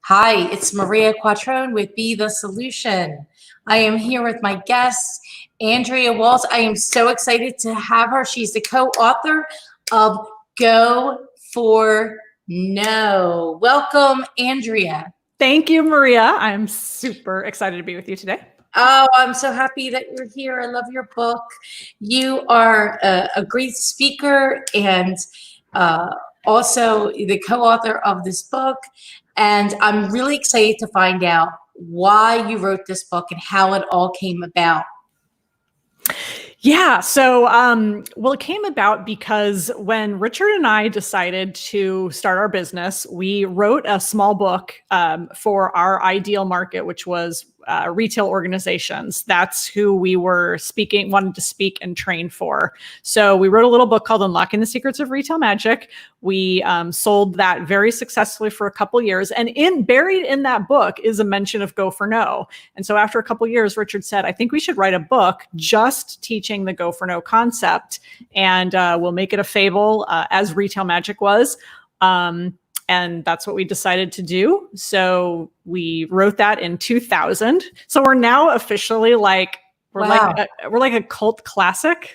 Hi, it's Maria Quattrone with Be the Solution. I am here with my guest, Andrea Waltz. I am so excited to have her. She's the co-author of Go for No. Welcome, Andrea. Thank you, Maria. I'm super excited to be with you today. Oh, I'm so happy that you're here. I love your book. You are a great speaker and also the co-author of this book. And I'm really excited to find out why you wrote this book and how it all came about. Yeah. Well, it came about because when Richard and I decided to start our business, we wrote a small book for our ideal market, which was retail organizations. That's who we were wanted to speak and train for. So we wrote a little book called Unlocking the Secrets of Retail Magic. We sold that very successfully for a couple years. And buried in that book is a mention of Go for No. And so after a couple years, Richard said, I think we should write a book just teaching the Go for No concept. And we'll make it a fable as Retail Magic was. And that's what we decided to do. So we wrote that in 2000. So we're now officially we're like a cult classic.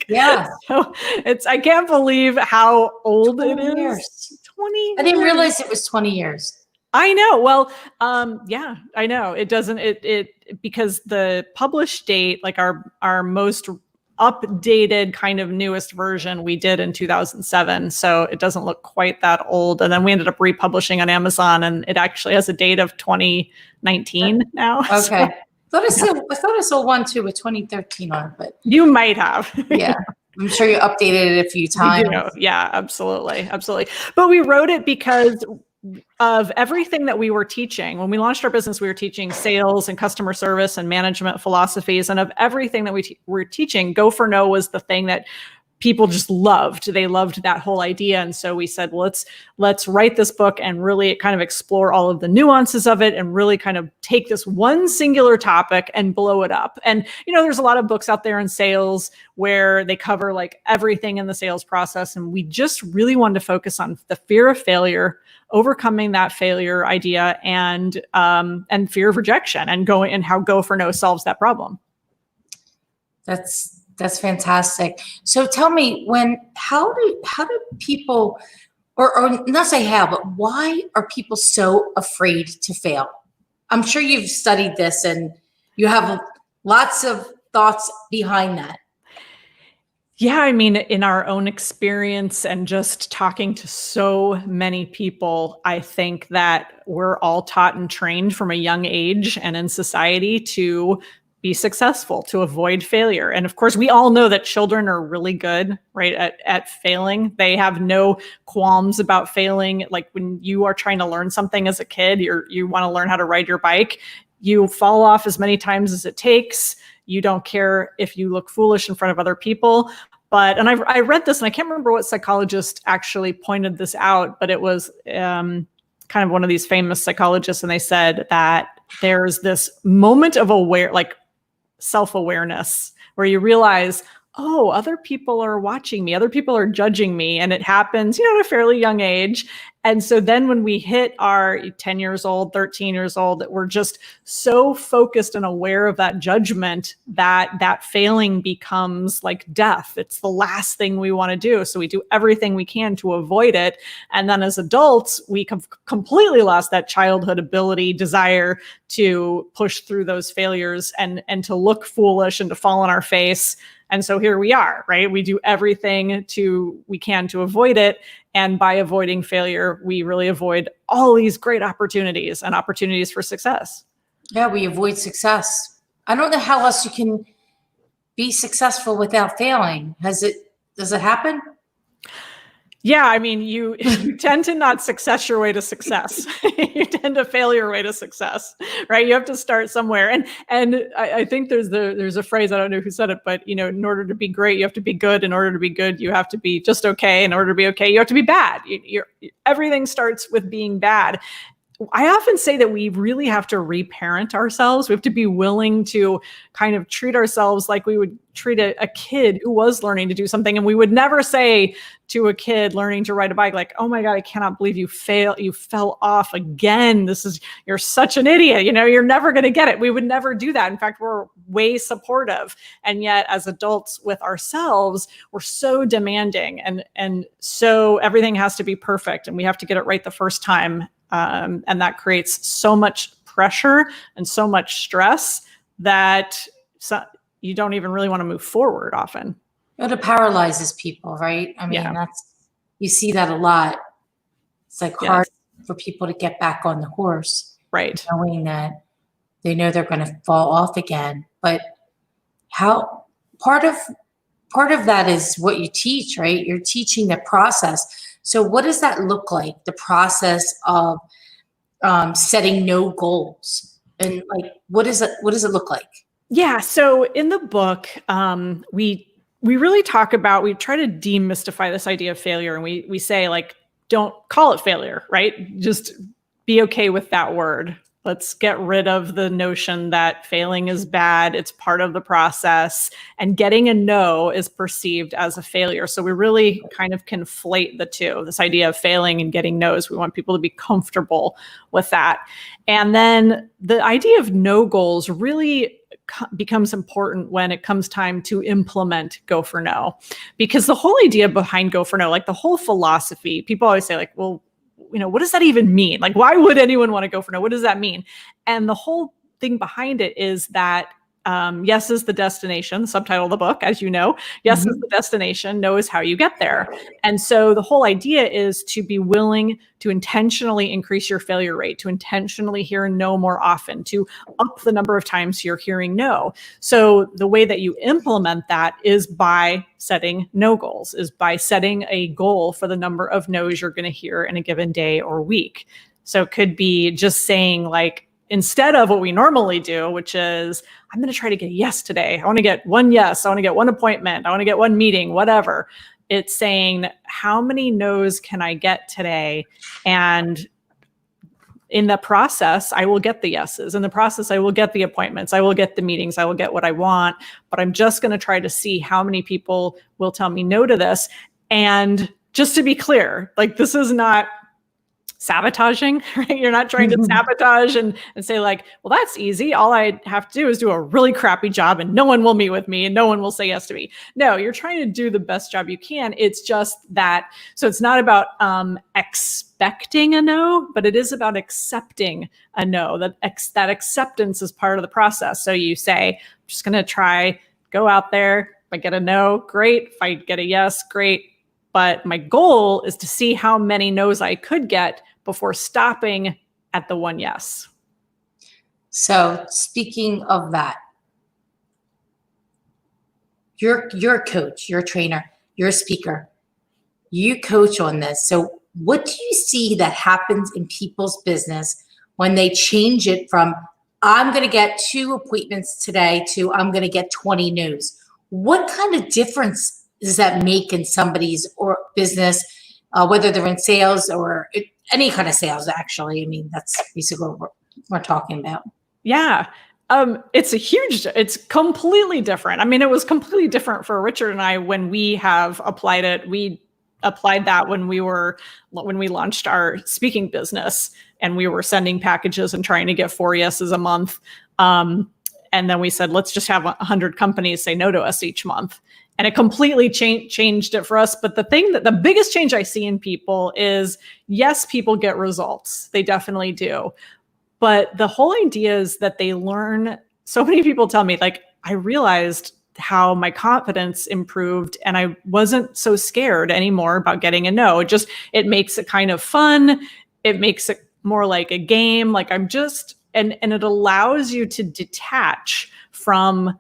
Yeah. So I can't believe how old it is. Years. 20 I didn't realize it was 20 years. I know. Well, yeah, I know. It doesn't, because the published date, like our most updated kind of newest version we did in 2007. So it doesn't look quite that old. And then we ended up republishing on Amazon and it actually has a date of 2019 now. Okay. So, I thought I saw one too with 2013 on it, but you might have. Yeah. I'm sure you updated it a few times. Yeah, absolutely. Absolutely. But we wrote it because of everything that we were teaching. When we launched our business, we were teaching sales and customer service and management philosophies. And of everything that we were teaching, Go for No was the thing that people just loved. They loved that whole idea. And so we said, well, let's write this book and really kind of explore all of the nuances of it and really kind of take this one singular topic and blow it up. And, there's a lot of books out there in sales where they cover like everything in the sales process. And we just really wanted to focus on the fear of failure, overcoming that failure idea, and fear of rejection, and how Go for No solves that problem. That's fantastic. So tell me, how do people, or not say how, but why are people so afraid to fail? I'm sure you've studied this and you have lots of thoughts behind that. Yeah, I mean, in our own experience and just talking to so many people, I think that we're all taught and trained from a young age and in society to be successful, to avoid failure. And of course, we all know that children are really good, right, at failing. They have no qualms about failing. Like when you are trying to learn something as a kid, you want to learn how to ride your bike, you fall off as many times as it takes. You don't care if you look foolish in front of other people. And I read this, and I can't remember what psychologist actually pointed this out, but it was kind of one of these famous psychologists, and they said that there's this moment of self-awareness where you realize, oh, other people are watching me, other people are judging me, and it happens, at a fairly young age. And so then when we hit our 10 years old, 13 years old, that we're just so focused and aware of that judgment that failing becomes like death. It's the last thing we want to do. So we do everything we can to avoid it. And then as adults, we completely lost that childhood ability, desire to push through those failures and to look foolish and to fall on our face. And so here we are, right? We do everything we can to avoid it. And by avoiding failure, we really avoid all these great opportunities and opportunities for success. Yeah, we avoid success. I don't know how else you can be successful without failing. Does it happen? Yeah, I mean, you tend to not success your way to success. You tend to fail your way to success, right? You have to start somewhere. And I think there's a phrase, I don't know who said it, but in order to be great, you have to be good. In order to be good, you have to be just okay. In order to be okay, you have to be bad. Everything starts with being bad. I often say that we really have to reparent ourselves. We have to be willing to kind of treat ourselves like we would treat a kid who was learning to do something. And we would never say to a kid learning to ride a bike, like, oh my God, I cannot believe you fell off again. You're such an idiot. You're never going to get it. We would never do that. In fact, we're way supportive. And yet as adults with ourselves, we're so demanding and so everything has to be perfect and we have to get it right the first time. And that creates so much pressure and so much stress that you don't even really want to move forward often. It paralyzes people, right? I mean, you see that a lot. It's like hard for people to get back on the horse, right? Knowing that they know they're going to fall off again. But how part of that is what you teach, right? You're teaching the process. So what does that look like? The process of setting no goals, and like, what does it look like? Yeah. So in the book, we really talk about, we try to demystify this idea of failure. And we say, like, don't call it failure, right? Just be okay with that word. Let's get rid of the notion that failing is bad. It's part of the process. And getting a no is perceived as a failure. So we really kind of conflate the two, this idea of failing and getting no's. We want people to be comfortable with that. And then the idea of no goals really becomes important when it comes time to implement Go for No. Because the whole idea behind Go for No, like the whole philosophy, people always say, like, well, what does that even mean? Like, why would anyone want to go for no? What does that mean? And the whole thing behind it is that yes is the destination, the subtitle of the book, as you know. Yes is the destination, no is how you get there. And so the whole idea is to be willing to intentionally increase your failure rate, to intentionally hear no more often, to up the number of times you're hearing no. So the way that you implement that is by setting no goals, is by setting a goal for the number of no's you're going to hear in a given day or week. So it could be just saying, like, instead of what we normally do, which is, I'm going to try to get a yes today. I want to get one yes. I want to get one appointment. I want to get one meeting, whatever. It's saying, how many no's can I get today? And in the process, I will get the yeses. In the process, I will get the appointments. I will get the meetings. I will get what I want. But I'm just going to try to see how many people will tell me no to this. And just to be clear, like, this is not sabotaging, right? You're not trying to sabotage and say, like, well, that's easy. All I have to do is do a really crappy job and no one will meet with me and no one will say yes to me. No, you're trying to do the best job you can. It's just that, so it's not about expecting a no, but it is about accepting a no. That acceptance is part of the process. So you say, I'm just going to try, go out there. If I get a no, great. If I get a yes, great. But my goal is to see how many no's I could get before stopping at the one yes. So speaking of that, you're a coach, you're a trainer, you're a speaker, you coach on this. So what do you see that happens in people's business when they change it from, I'm going to get 2 appointments today, to I'm going to get 20 no's? What kind of difference does that make in somebody's or business, whether they're in sales or any kind of sales, actually? I mean, that's basically what we're talking about. Yeah. It's completely different. I mean, it was completely different for Richard and I when we have applied it. We applied that when we launched our speaking business and we were sending packages and trying to get 4 yeses a month. And then we said, let's just have 100 companies say no to us each month. And it completely changed it for us. But the biggest change I see in people is, yes, people get results. They definitely do. But the whole idea is that they learn. So many people tell me, like, I realized how my confidence improved and I wasn't so scared anymore about getting a no. It makes it kind of fun. It makes it more like a game. Like, and it allows you to detach from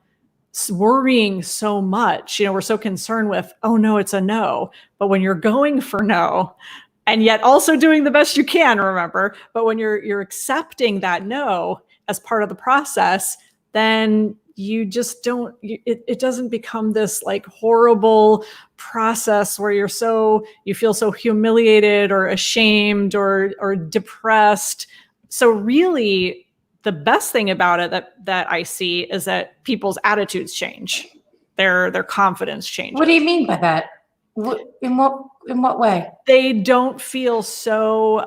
worrying so much. We're so concerned with, oh no, it's a no. But when you're going for no, and yet also doing the best you can, remember, but when you're accepting that no as part of the process, then you just don't, it doesn't become this like horrible process where you feel so humiliated or ashamed or depressed. So really, the best thing about it that I see is that people's attitudes change, their confidence changes. What do you mean by that? In what way? They don't feel so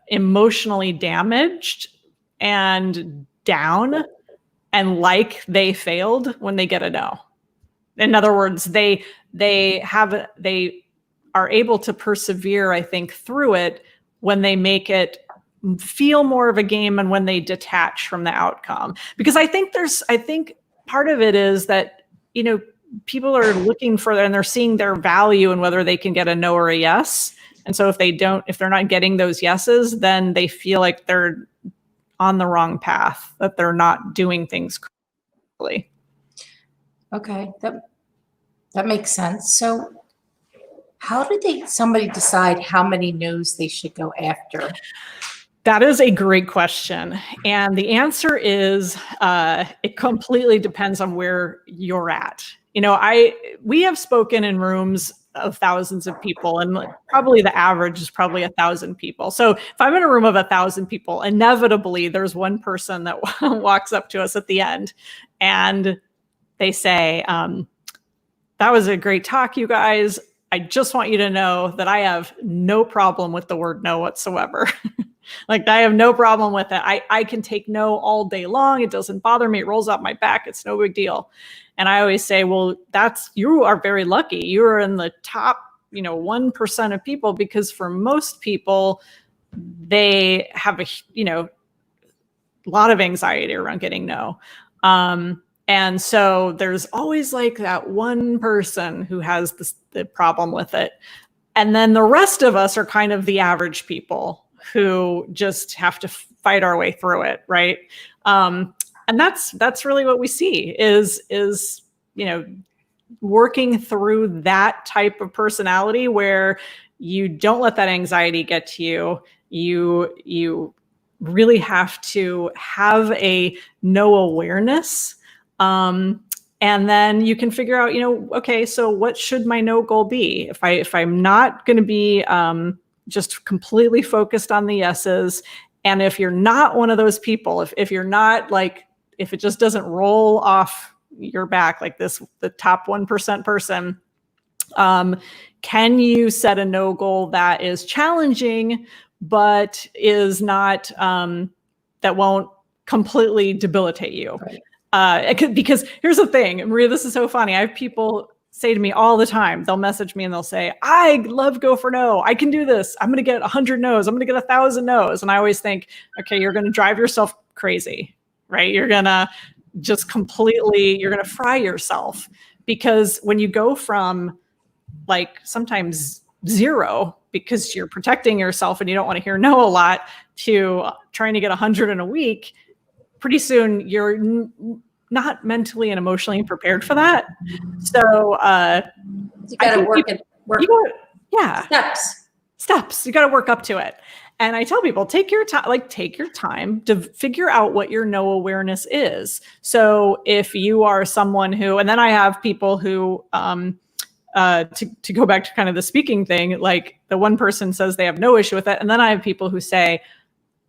emotionally damaged and down and like they failed when they get a no. In other words, they are able to persevere, I think, through it when they make it feel more of a game and when they detach from the outcome. Because I think part of it is that, people are looking for, and they're seeing their value in whether they can get a no or a yes. And so if they're not getting those yeses, then they feel like they're on the wrong path, that they're not doing things correctly. Okay, that makes sense. So how do somebody decide how many no's they should go after? That is a great question. And the answer is it completely depends on where you're at. We have spoken in rooms of thousands of people, and probably the average is probably 1,000 people. So if I'm in a room of 1,000 people, inevitably there's one person that walks up to us at the end and they say, that was a great talk, you guys. I just want you to know that I have no problem with the word no whatsoever. Like, I have no problem with it. I can take no all day long. It doesn't bother me. It rolls off my back. It's no big deal. And I always say, well, you are very lucky. You are in the top, 1% of people, because for most people, they have a lot of anxiety around getting no. And so there's always like that one person who has the problem with it. And then the rest of us are kind of the average people who just have to fight our way through it, right? And that's really what we see is working through that type of personality where you don't let that anxiety get to you. You really have to have a no awareness. And then you can figure out, okay, so what should my no goal be? If I'm not going to be just completely focused on the yeses, and if you're not one of those people, if you're not like, if it just doesn't roll off your back like the top 1% person, can you set a no goal that is challenging, but is not, that won't completely debilitate you? Right. Because here's the thing, Maria, this is so funny. I have people say to me all the time, they'll message me and they'll say, I love Go for No. I can do this. I'm going to get 100 no's. I'm going to get 1,000 no's. And I always think, okay, you're going to drive yourself crazy, right? You're going to you're going to fry yourself, because when you go from like sometimes 0, because you're protecting yourself and you don't want to hear no a lot, to trying to get 100 in a week, pretty soon you're not mentally and emotionally prepared for that. So you got to work. Steps. You got to work up to it. And I tell people, take your time to figure out what your no awareness is. So if you are someone who, and then I have people who, to go back to kind of the speaking thing, like the one person says they have no issue with it. And then I have people who say,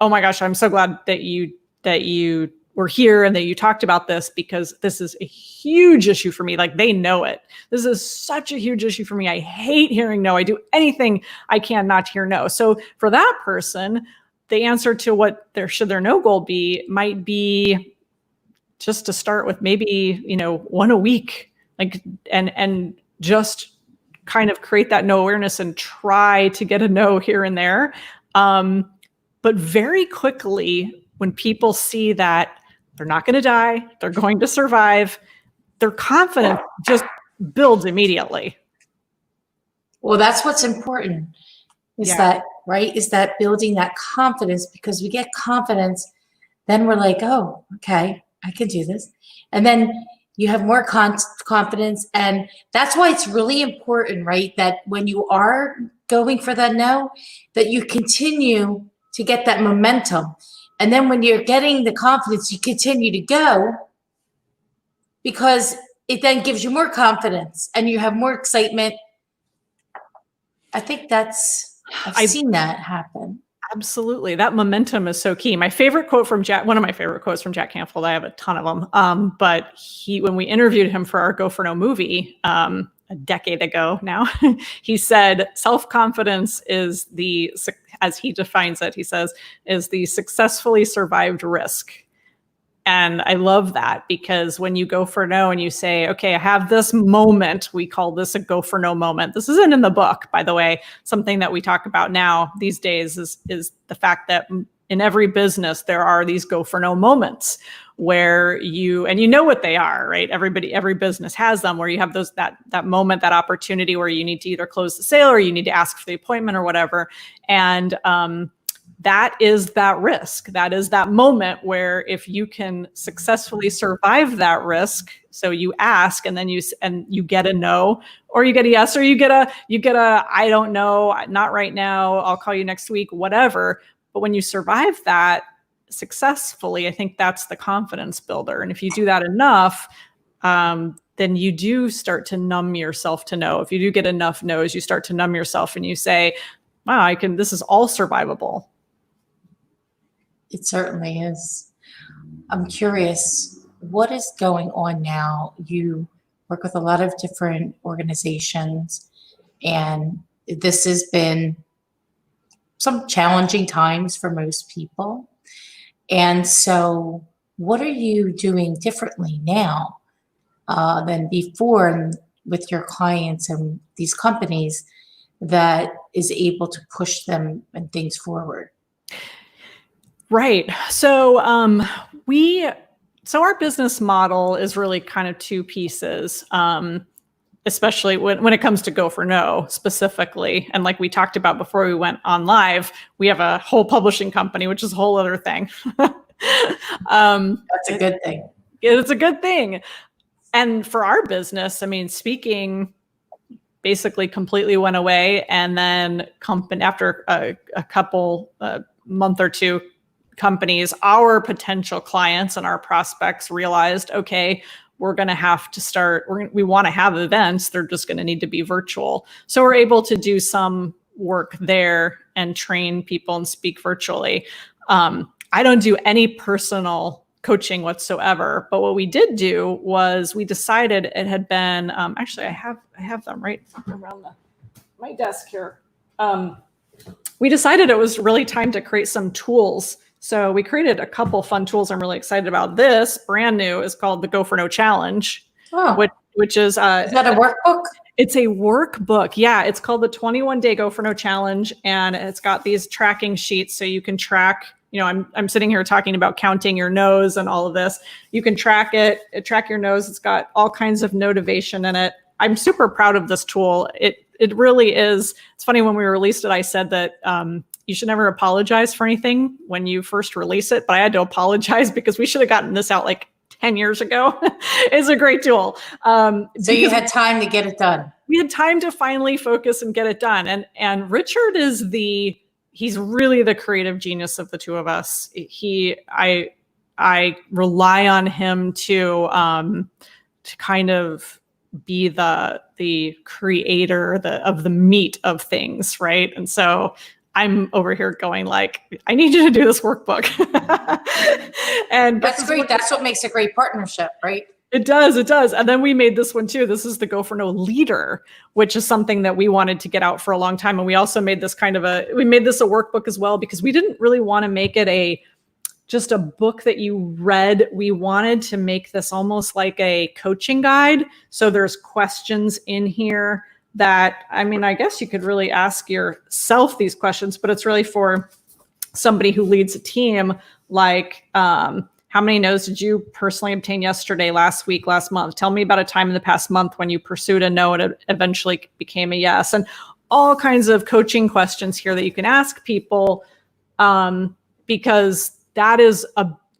oh my gosh, I'm so glad that you were here and that you talked about this, because this is a huge issue for me. Like, they know it. This is such a huge issue for me. I hate hearing no. I do anything I can not to hear no. So for that person, the answer to what should their no goal be might be just to start with maybe, one a week, like, and just kind of create that no awareness and try to get a no here and there. But very quickly, when people see that they're not going to die, they're going to survive, their confidence just builds immediately. Well, that's what's important, is that building that confidence, because we get confidence, then we're like, oh, okay, I can do this. And then you have more confidence. And that's why it's really important, right, that when you are going for that no, that you continue to get that momentum. And then when you're getting the confidence, you continue to go, because it then gives you more confidence and you have more excitement. I think that's I've seen that happen. Absolutely. That momentum is so key. My favorite quote from Jack, one of my favorite quotes from Jack Canfield, I have a ton of them. But when we interviewed him for our Go for No movie, a decade ago now, he said, self-confidence is as he defines it, he says, is the successfully survived risk. And I love that, because when you go for no and you say, okay, I have this moment, we call this a go for no moment. This isn't in the book, by the way. Something that we talk about now these days is the fact that in every business, there are these go for no moments where you know what they are, right? Every business has them, where you have that moment, that opportunity where you need to either close the sale or you need to ask for the appointment or whatever. And, that is that risk. That is that moment where if you can successfully survive that risk, so you ask and then you get a no, or you get a yes, or you get a I don't know, not right now, I'll call you next week, whatever. But when you survive that successfully, I think that's the confidence builder. And if you do that enough, then you do start to numb yourself to no. If you do get enough no's, you start to numb yourself and you say, wow, this is all survivable. It certainly is. I'm curious, what is going on now? You work with a lot of different organizations, and this has been some challenging times for most people. And so what are you doing differently now than before with your clients and these companies that is able to push them and things forward? Right. So our business model is really kind of two pieces, especially when it comes to Go for No specifically. And like we talked about before we went on live, we have a whole publishing company, which is a whole other thing. That's a good thing. It's a good thing. And for our business, I mean, speaking basically completely went away. And then after a couple month or two, companies, our potential clients and our prospects realized, okay, we're going to have to start, we want to have events, they're just going to need to be virtual. So we're able to do some work there and train people and speak virtually. I don't do any personal coaching whatsoever, but what we did do was we decided it had been, actually I have them right around my desk here. We decided it was really time to create some tools. So we created a couple fun tools I'm really excited about. This brand new is called the Go for No Challenge, which is that a workbook? It's a workbook. Yeah, it's called the 21-Day Go for No Challenge, and it's got these tracking sheets so you can track. You know, I'm sitting here talking about counting your no's and all of this. You can track track your no's. It's got all kinds of motivation in it. I'm super proud of this tool. It really is. It's funny, when we released it, I said that you should never apologize for anything when you first release it, but I had to apologize because we should have gotten this out like 10 years ago. It's a great tool. So you had time to get it done. We had time to finally focus and get it done. And Richard is he's really the creative genius of the two of us. I rely on him to kind of be the creator of the meat of things, right? And so I'm over here going like, I need you to do this workbook. And that's great. That's what makes a great partnership, right? It does. And then we made this one too. This is the Go for No Leader, which is something that we wanted to get out for a long time. And we also made this we made this a workbook as well, because we didn't really want to make it just a book that you read. We wanted to make this almost like a coaching guide. So there's questions in here that, I mean, I guess you could really ask yourself these questions, but it's really for somebody who leads a team. Like, how many no's did you personally obtain yesterday, last week, last month? Tell me about a time in the past month when you pursued a no and it eventually became a yes. And all kinds of coaching questions here that you can ask people, because that is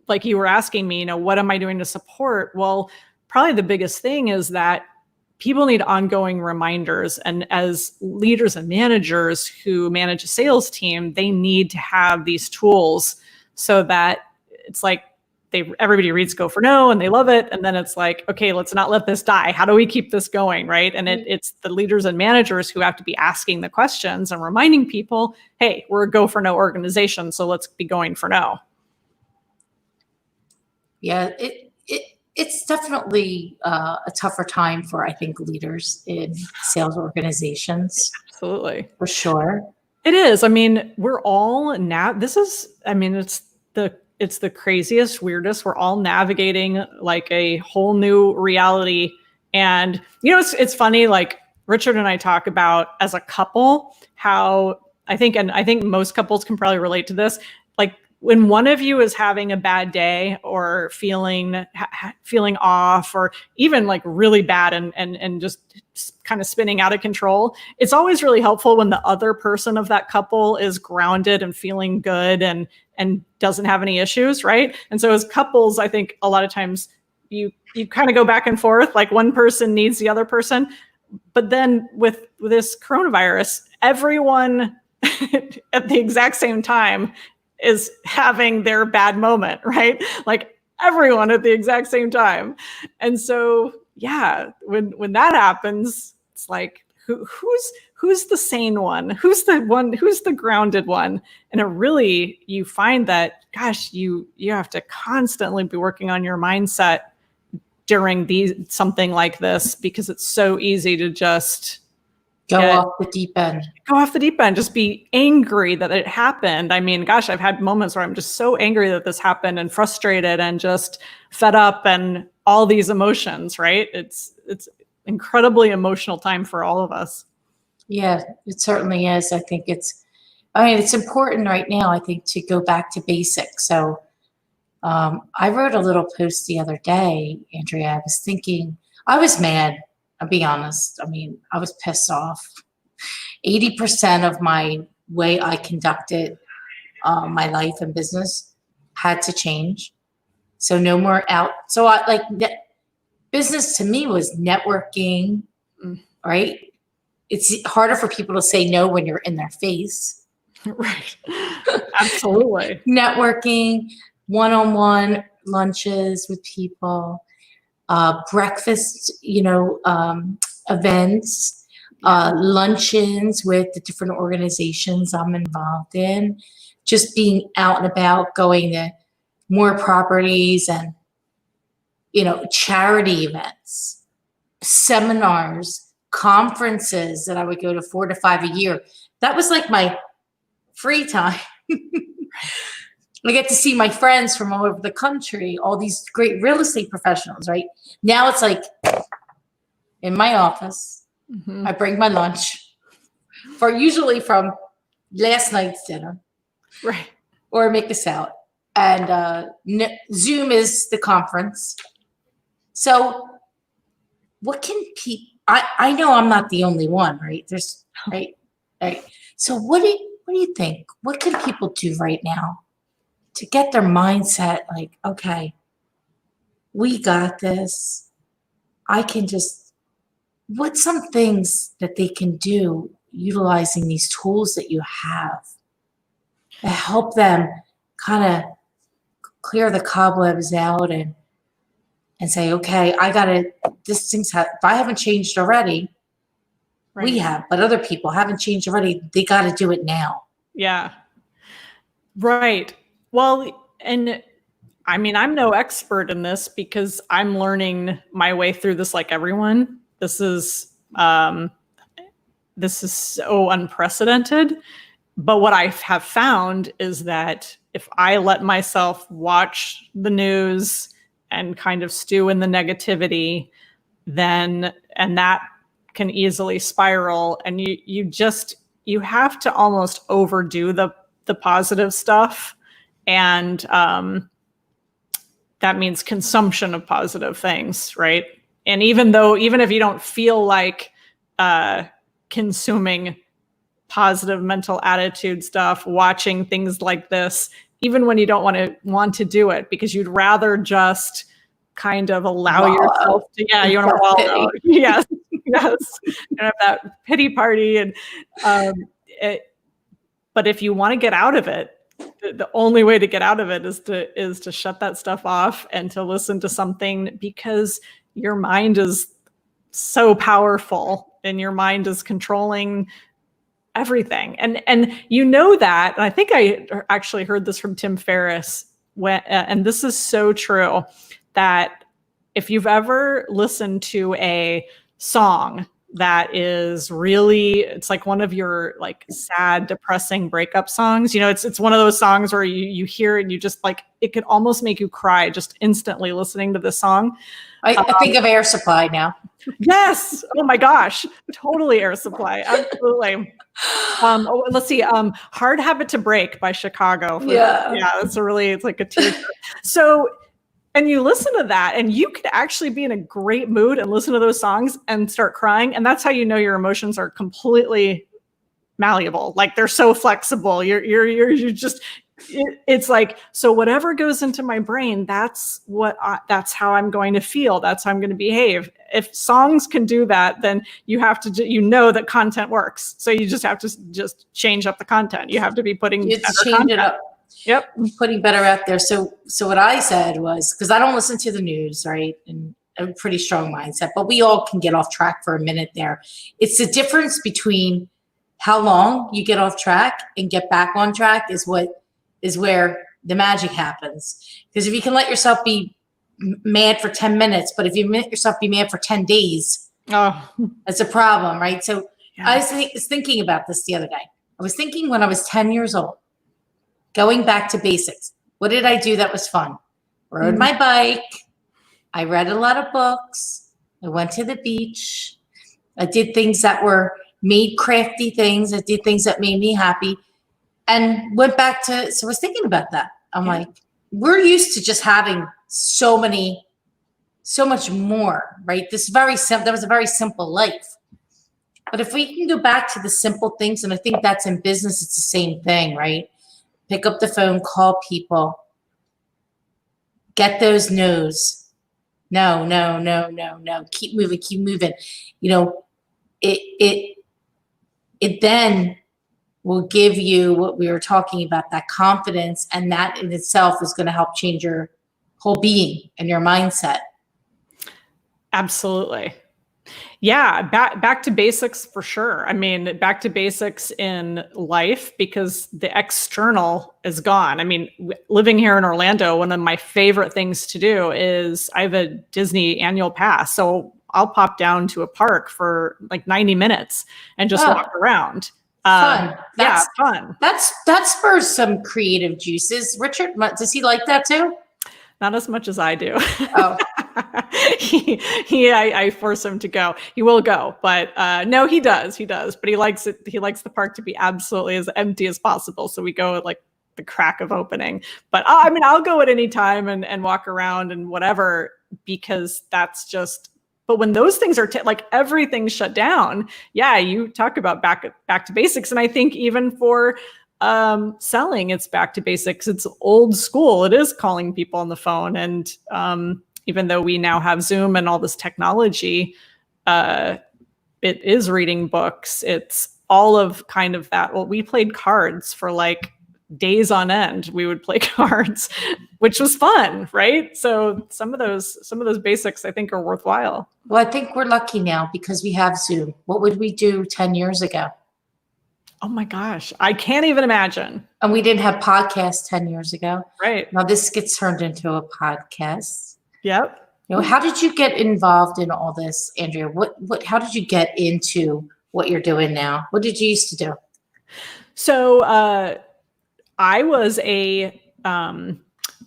like you were asking me, what am I doing to support? Well, probably the biggest thing is that people need ongoing reminders. And as leaders and managers who manage a sales team, they need to have these tools so that it's like everybody reads Go for No and they love it. And then it's like, okay, let's not let this die. How do we keep this going? Right. And it's the leaders and managers who have to be asking the questions and reminding people, hey, we're a Go for No organization. So let's be going for no. Yeah, it's definitely a tougher time for, I think, leaders in sales organizations. Absolutely. For sure. It is. I mean, we're all now, it's the craziest, weirdest. We're all navigating like a whole new reality. And, it's funny, like Richard and I talk about as a couple, how I think most couples can probably relate to this. Like when one of you is having a bad day or feeling off or even like really bad and just kind of spinning out of control, it's always really helpful when the other person of that couple is grounded and feeling good and doesn't have any issues, right? And so as couples, I think a lot of times you kind of go back and forth, like one person needs the other person. But then with this coronavirus, everyone at the exact same time is having their bad moment, right? Like everyone at the exact same time. And so, yeah, when that happens, it's like, who's the sane one? Who's the grounded one? And it really, you find that, gosh, you have to constantly be working on your mindset during something like this, because it's so easy to just go off the deep end. Just be angry that it happened. I mean, gosh, I've had moments where I'm just so angry that this happened and frustrated and just fed up and all these emotions, right? It's incredibly emotional time for all of us. Yeah, it certainly is. I think it's important right now, I think, to go back to basics. So I wrote a little post the other day, Andrea. I was thinking, I was mad. I'll be honest. I mean, I was pissed off. 80% of my way I conducted my life and business had to change. So no more out. So business to me was networking, right? It's harder for people to say no when you're in their face. Right. Absolutely. Networking, one-on-one lunches with people, breakfast, events, luncheons with the different organizations I'm involved in, just being out and about, going to more properties and, charity events, seminars, conferences that I would go to 4 to 5 a year. That was like my free time. I get to see my friends from all over the country, all these great real estate professionals, right? Now it's like in my office, I bring my lunch usually from last night's dinner, right? Or make this out. And Zoom is the conference. So what can people, I know I'm not the only one, right? There's, right. So what do you think? What can people do right now to get their mindset like, okay, we got this. What's some things that they can do utilizing these tools that you have to help them kind of clear the cobwebs out and say, okay, if I haven't changed already, right. We have, but other people haven't changed already. They got to do it now. Yeah. Right. Well, and I mean, I'm no expert in this because I'm learning my way through this like everyone. This is so unprecedented. But what I have found is that if I let myself watch the news and kind of stew in the negativity, and that can easily spiral, and you have to almost overdo the positive stuff. And that means consumption of positive things, right? And even if you don't feel like consuming positive mental attitude stuff, watching things like this, even when you don't want to do it, because you'd rather just kind of allow yourself to, you want to wallow. Yes. And have that pity party. And but if you want to get out of it, the only way to get out of it is to shut that stuff off and to listen to something, because your mind is so powerful and your mind is controlling everything. And you know that, and I think I actually heard this from Tim Ferriss, and this is so true, that if you've ever listened to a song that is really, it's like one of your like sad, depressing breakup songs, it's one of those songs where you hear it and you just like, it could almost make you cry just instantly listening to the song. I think of Air Supply now. Yes. Oh my gosh. Totally Air Supply. Absolutely. Let's see. Hard Habit to Break by Chicago. Yeah. It's like a tear. So, and you listen to that and you could actually be in a great mood and listen to those songs and start crying. And that's how you know your emotions are completely malleable. Like they're so flexible. You're just, it's like, so whatever goes into my brain, that's that's how I'm going to feel. That's how I'm going to behave. If songs can do that, then you have to, that content works. So you just have to just change up the content. You have to be putting it up. Yep. Putting better out there. So what I said was, because I don't listen to the news, right? And I have a pretty strong mindset, but we all can get off track for a minute there. It's the difference between how long you get off track and get back on track is where the magic happens. Because if you can let yourself be mad for 10 minutes, but if you let yourself be mad for 10 days, that's a problem, right? So yeah. I was thinking about this the other day. I was thinking when I was 10 years old, going back to basics. What did I do that was fun? Rode my bike. I read a lot of books. I went to the beach. I did things that made crafty things. I did things that made me happy. And went back to, so I was thinking about that. I'm like, we're used to just having so much more, right? That was a very simple life. But if we can go back to the simple things, and I think that's in business, it's the same thing, right? Pick up the phone, call people, get those no's. No. Keep moving. It then will give you what we were talking about, that confidence, and that in itself is going to help change your whole being and your mindset. Absolutely. Yeah, back to basics for sure. I mean, back to basics in life, because the external is gone. I mean, living here in Orlando, one of my favorite things to do is I have a Disney annual pass. So I'll pop down to a park for like 90 minutes and just walk around. Fun. Fun. That spurs some creative juices. Richard, does he like that too? Not as much as I do. Oh. I force him to go. He will go, but no, he does. But he likes it. He likes the park to be absolutely as empty as possible. So we go at like the crack of opening. But I mean, I'll go at any time and walk around and whatever, because that's just. But when those things are like everything's shut down, yeah, you talk about back to basics, and I think even for selling, it's back to basics. It's old school. It is calling people on the phone, and even though we now have Zoom and all this technology, it is reading books. It's all of kind of that. Well, we played cards for like days on end. We would play cards, which was fun, right? So some of those basics I think are worthwhile. Well, I think we're lucky now because we have Zoom. What would we do 10 years ago? Oh my gosh, I can't even imagine. And we didn't have podcasts 10 years ago. Right. Now this gets turned into a podcast. Yep. How did you get involved in all this, Andrea? How did you get into what you're doing now? What did you used to do? So I was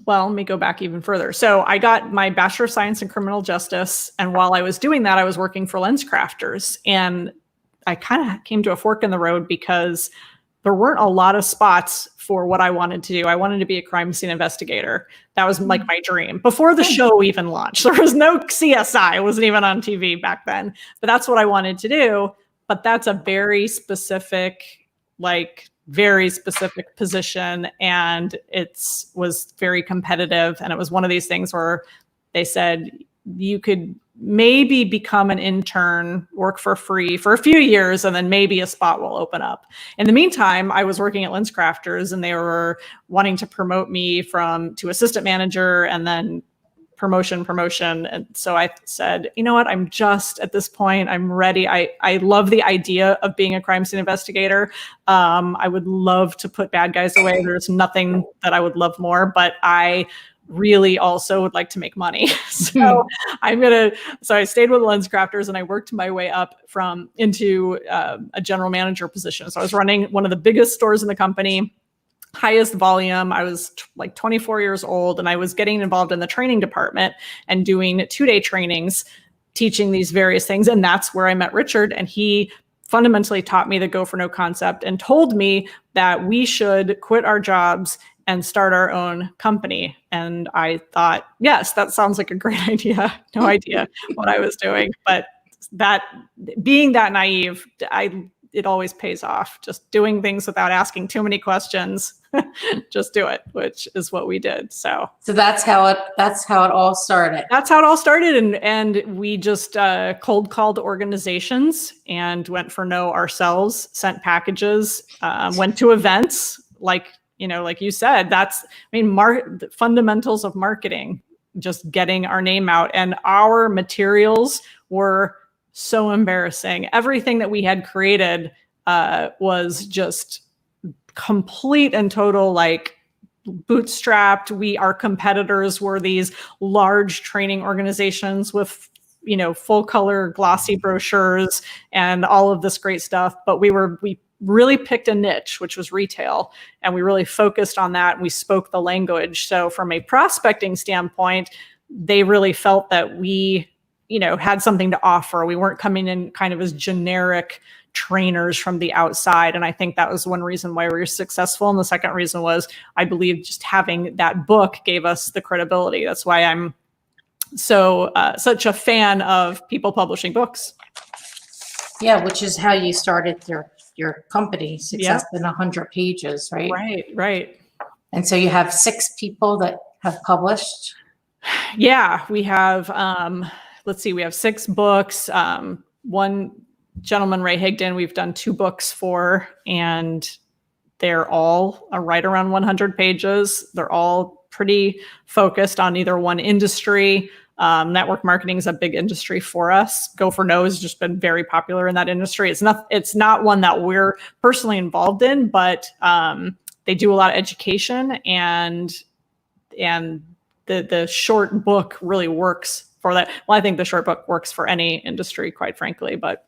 well, let me go back even further. So I got my Bachelor of Science in Criminal Justice. And while I was doing that, I was working for LensCrafters. And I kind of came to a fork in the road because there weren't a lot of spots for what I wanted to do. I wanted to be a crime scene investigator. That was like my dream before the show even launched. There was no CSI. It wasn't even on TV back then, but that's what I wanted to do. But that's a very specific position. And it was very competitive. And it was one of these things where they said, you could maybe become an intern, work for free for a few years, and then maybe a spot will open up. In the meantime, I was working at LensCrafters, and they were wanting to promote me to assistant manager, and then promotion. And so I said, you know what, I'm just at this point, I'm ready. I love the idea of being a crime scene investigator. I would love to put bad guys away. There's nothing that I would love more, but I really also would like to make money. So I stayed with LensCrafters, and I worked my way up into a general manager position. So I was running one of the biggest stores in the company, highest volume. I was like 24 years old, and I was getting involved in the training department and doing 2-day trainings, teaching these various things. And that's where I met Richard. And he fundamentally taught me the go for no concept and told me that we should quit our jobs and start our own company. And I thought, yes, that sounds like a great idea. No idea what I was doing, but being that naive, it always pays off. Just doing things without asking too many questions. Just do it, which is what we did. So that's how it all started. That's how it all started. And we just cold called organizations and went for no ourselves, sent packages, went to events like you said, the fundamentals of marketing, just getting our name out. And our materials were so embarrassing. Everything that we had created was just complete and total, like, bootstrapped. Our competitors were these large training organizations with, full color glossy brochures and all of this great stuff. But we really picked a niche, which was retail, and we really focused on that. And we spoke the language. So from a prospecting standpoint, they really felt that we, had something to offer. We weren't coming in kind of as generic trainers from the outside. And I think that was one reason why we were successful. And the second reason was, I believe, just having that book gave us the credibility. That's why I'm such a fan of people publishing books. Yeah, which is how you started your company, Success in 100 Pages, right? Right. And so you have 6 people that have published? Yeah, we have, we have 6 books. One gentleman, Ray Higdon, we've done 2 books for, and they're all right around 100 pages. They're all pretty focused on either one industry. Network marketing is a big industry for us. Go for No has just been very popular in that industry. It's not one that we're personally involved in, but they do a lot of education, and the short book really works for that. Well, I think the short book works for any industry, quite frankly, but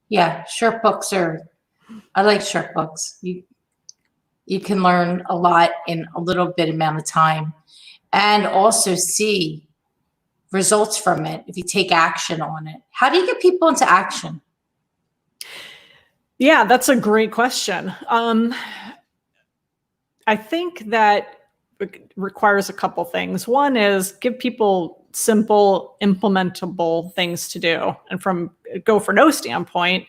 yeah, short books I like short books. You can learn a lot in a little bit amount of time, and also see results from it if you take action on it. How do you get people into action? Yeah, that's a great question. I think that it requires a couple things. One is give people simple, implementable things to do. And from a Go for No standpoint,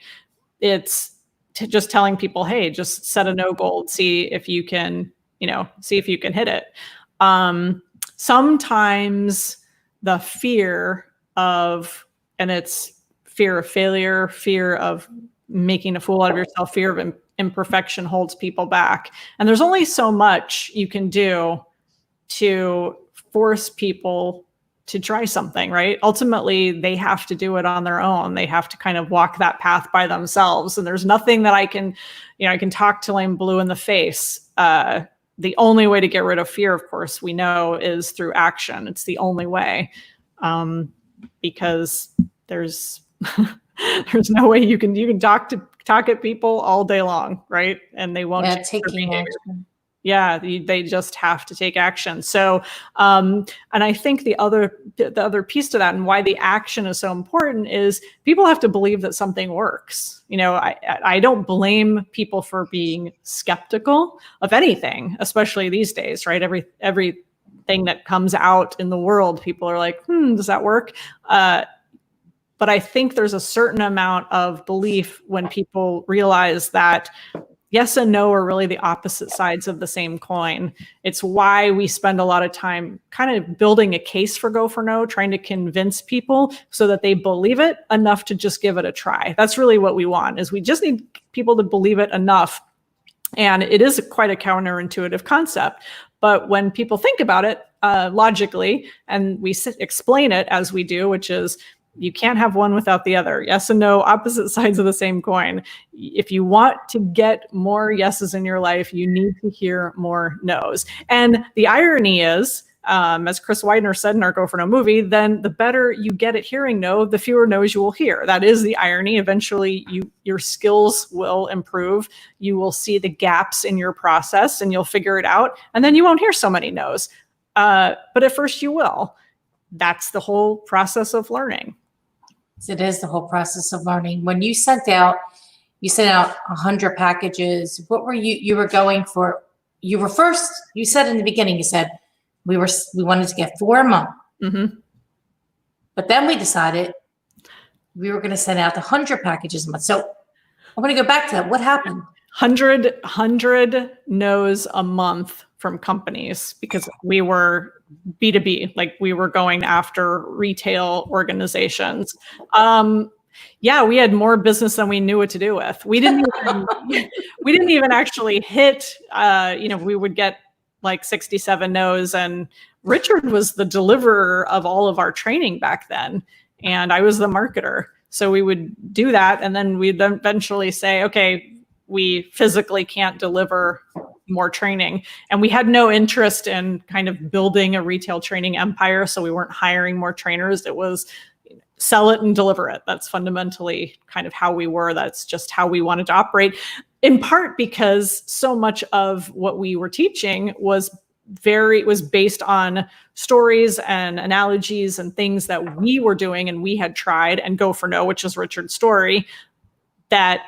it's just telling people, hey, just set a no goal, see if you can hit it. Sometimes the fear of failure, fear of making a fool out of yourself, fear of imperfection holds people back. And there's only so much you can do to force people to try something, right? Ultimately, they have to do it on their own. They have to kind of walk that path by themselves. And there's nothing that I can talk till I'm blue in the face. The only way to get rid of fear, of course, we know, is through action. It's the only way, because there's no way you can talk at people all day long, right? And they won't change their behavior. Yeah, they just have to take action. So, and I think the other piece to that, and why the action is so important, is people have to believe that something works. I don't blame people for being skeptical of anything, especially these days, right? Everything that comes out in the world, people are like, does that work? But I think there's a certain amount of belief when people realize that yes and no are really the opposite sides of the same coin. It's why we spend a lot of time kind of building a case for go for no, trying to convince people so that they believe it enough to just give it a try. That's really what we want, is we just need people to believe it enough. And it is quite a counterintuitive concept. But when people think about it logically, and we explain it as we do, which is, you can't have one without the other. Yes and no, opposite sides of the same coin. If you want to get more yeses in your life, you need to hear more nos. And the irony is, as Chris Widener said in our Go for No movie, then the better you get at hearing no, the fewer no's you will hear. That is the irony. Eventually, your skills will improve. You will see the gaps in your process and you'll figure it out. And then you won't hear so many no's. But at first you will. That's the whole process of learning. It is the whole process of learning. When you sent out 100 packages, what were you were going for? You were first, you said in the beginning, you said we wanted to get 4 a month. Mm-hmm. But then we decided we were going to send out 100 packages a month. So I want to go back to that. What happened? 100 no's a month from companies, because we were B2B, like we were going after retail organizations. Yeah, we had more business than we knew what to do with. We didn't even actually hit, we would get like 67 no's, and Richard was the deliverer of all of our training back then. And I was the marketer. So we would do that. And then we'd eventually say, okay, we physically can't deliver more training. And we had no interest in kind of building a retail training empire. So we weren't hiring more trainers. It was sell it and deliver it. That's fundamentally kind of how we were. That's just how we wanted to operate, in part because so much of what we were teaching was based on stories and analogies and things that we were doing and we had tried, and Go for No, which is Richard's story, that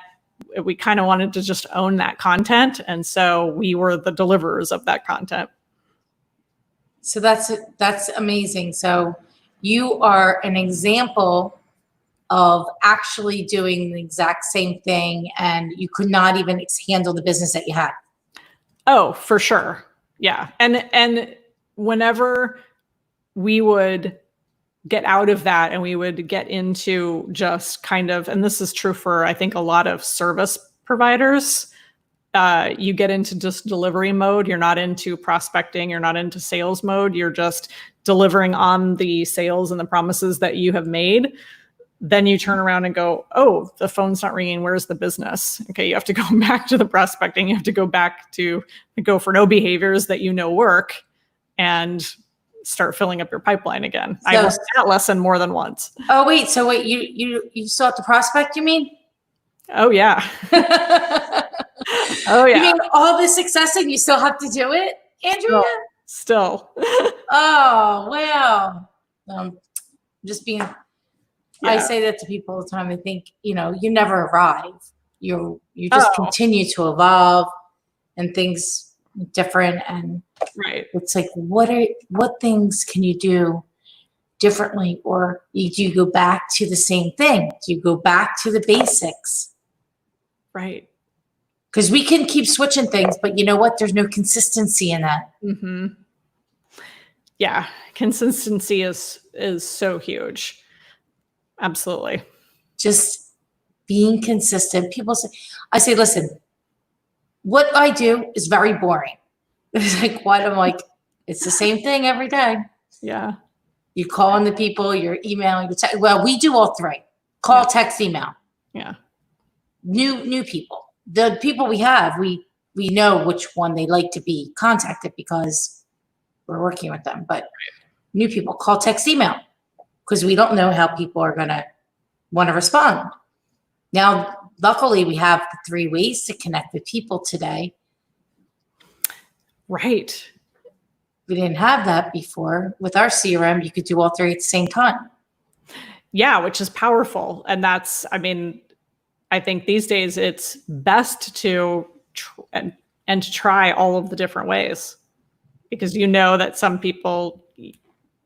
we kind of wanted to just own that content. And so we were the deliverers of that content. So that's amazing. So you are an example of actually doing the exact same thing, and you could not even handle the business that you had. Oh, for sure. Yeah. And whenever we would get out of that and we would get into just kind of, and this is true for, I think, a lot of service providers, you get into just delivery mode. You're not into prospecting. You're not into sales mode. You're just delivering on the sales and the promises that you have made. Then you turn around and go, oh, the phone's not ringing. Where's the business? Okay, you have to go back to the prospecting. You have to go back to the Go for No behaviors that work, and start filling up your pipeline again. So, I learned that lesson more than once. Oh, wait. So wait, you still have to prospect, you mean? Oh, yeah. Oh, yeah. You mean all the success and you still have to do it, Andrea? Still. Oh, wow. Just being... Yeah. I say that to people all the time. I think, you never arrive. You just continue to evolve, and things different. And right. It's like, what things can you do differently? Or do you go back to the same thing? Do you go back to the basics? Right. Because we can keep switching things, but you know what? There's no consistency in that. Mm-hmm. Yeah. Consistency is so huge. Absolutely. Just being consistent. I say, listen, what I do is very boring. It's like, what? I'm like, it's the same thing every day. Yeah. You call on the people, you're emailing, well, we do all three. Call, text, email. Yeah. New people. The people we have, we know which one they like to be contacted because we're working with them. But new people, call, text, email. Because we don't know how people are going to want to respond. Now, luckily, we have the 3 ways to connect with people today. Right. We didn't have that before. With our CRM, you could do all 3 at the same time. Yeah, which is powerful. And that's, I think these days it's best to try all of the different ways, because that some people,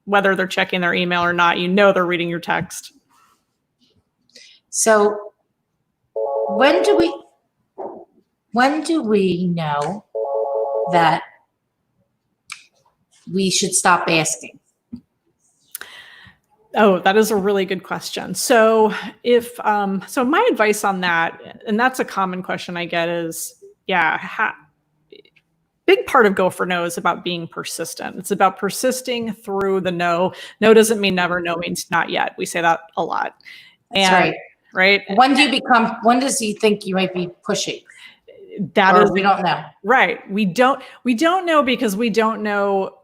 whether they're checking their email or not, they're reading your text. So when do we, When do we know that we should stop asking? Oh, that is a really good question. So so my advice on that, and that's a common question I get is, big part of Go for No is about being persistent. It's about persisting through the no. No doesn't mean never. No means not yet. We say that a lot. That's right. Right. When does he think you might be pushing? We don't know. Right. We don't know because we don't know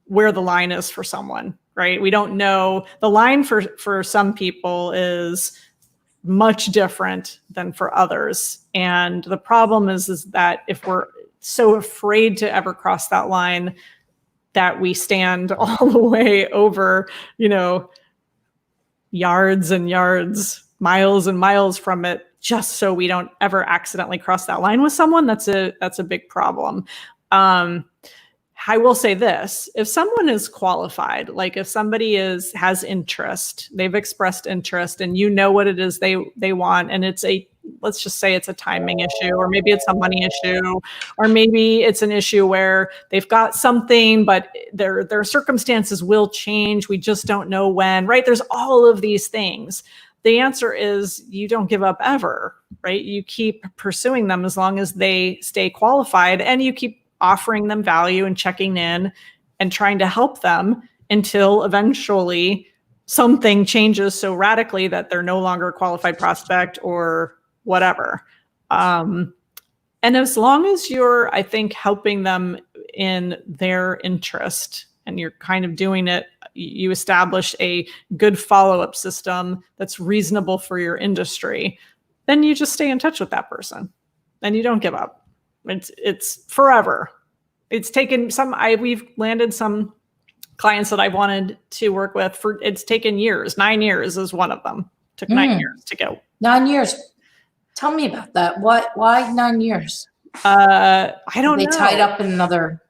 where the line is for someone, right? We don't know. The line for some people is much different than for others. And the problem is that if we're so afraid to ever cross that line that we stand all the way over, yards and yards, miles and miles from it, just so we don't ever accidentally cross that line with someone, that's a big problem. I will say this, if someone is qualified, like if somebody has interest, they've expressed interest and you know what it is they want, and let's just say it's a timing issue, or maybe it's a money issue, or maybe it's an issue where they've got something, but their circumstances will change. We just don't know when, right? There's all of these things. The answer is you don't give up ever, right? You keep pursuing them as long as they stay qualified, and you keep offering them value and checking in and trying to help them until eventually something changes so radically that they're no longer a qualified prospect or whatever. And as long as you're, I think, helping them in their interest and you're kind of doing it, you establish a good follow-up system that's reasonable for your industry, then you just stay in touch with that person and you don't give up. It's forever. It's taken we've landed some clients that I wanted to work with it's taken years. 9 years is one of them. Took 9 years to go. 9 years. Tell me about that. Why 9 years? I don't know. They tied up in another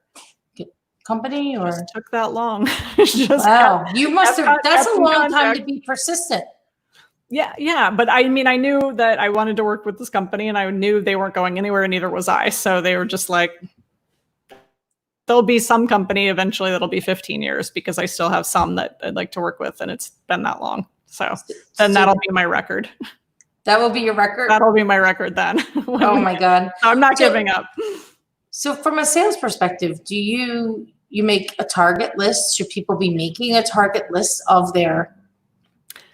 company, or just took that long? Wow. You must have, that's a long time to be persistent. Yeah. But I mean, I knew that I wanted to work with this company and I knew they weren't going anywhere, and neither was I. So they were just like, there'll be some company eventually that'll be 15 years because I still have some that I'd like to work with, and it's been that long. So then that'll be my record. That will be your record? That'll be my record then. Oh my God. I'm not giving up. So from a sales perspective, do you make a target list? Should people be making a target list of their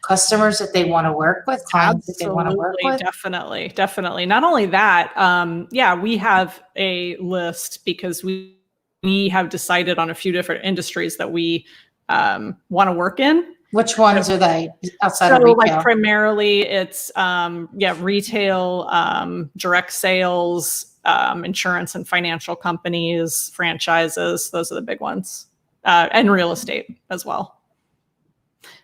customers that they want to work with, clients that they want to work with? Definitely. Not only that, we have a list because we have decided on a few different industries that we want to work in. Which ones are they outside of retail? Like primarily it's retail, direct sales, insurance and financial companies, franchises. Those are the big ones, and real estate as well.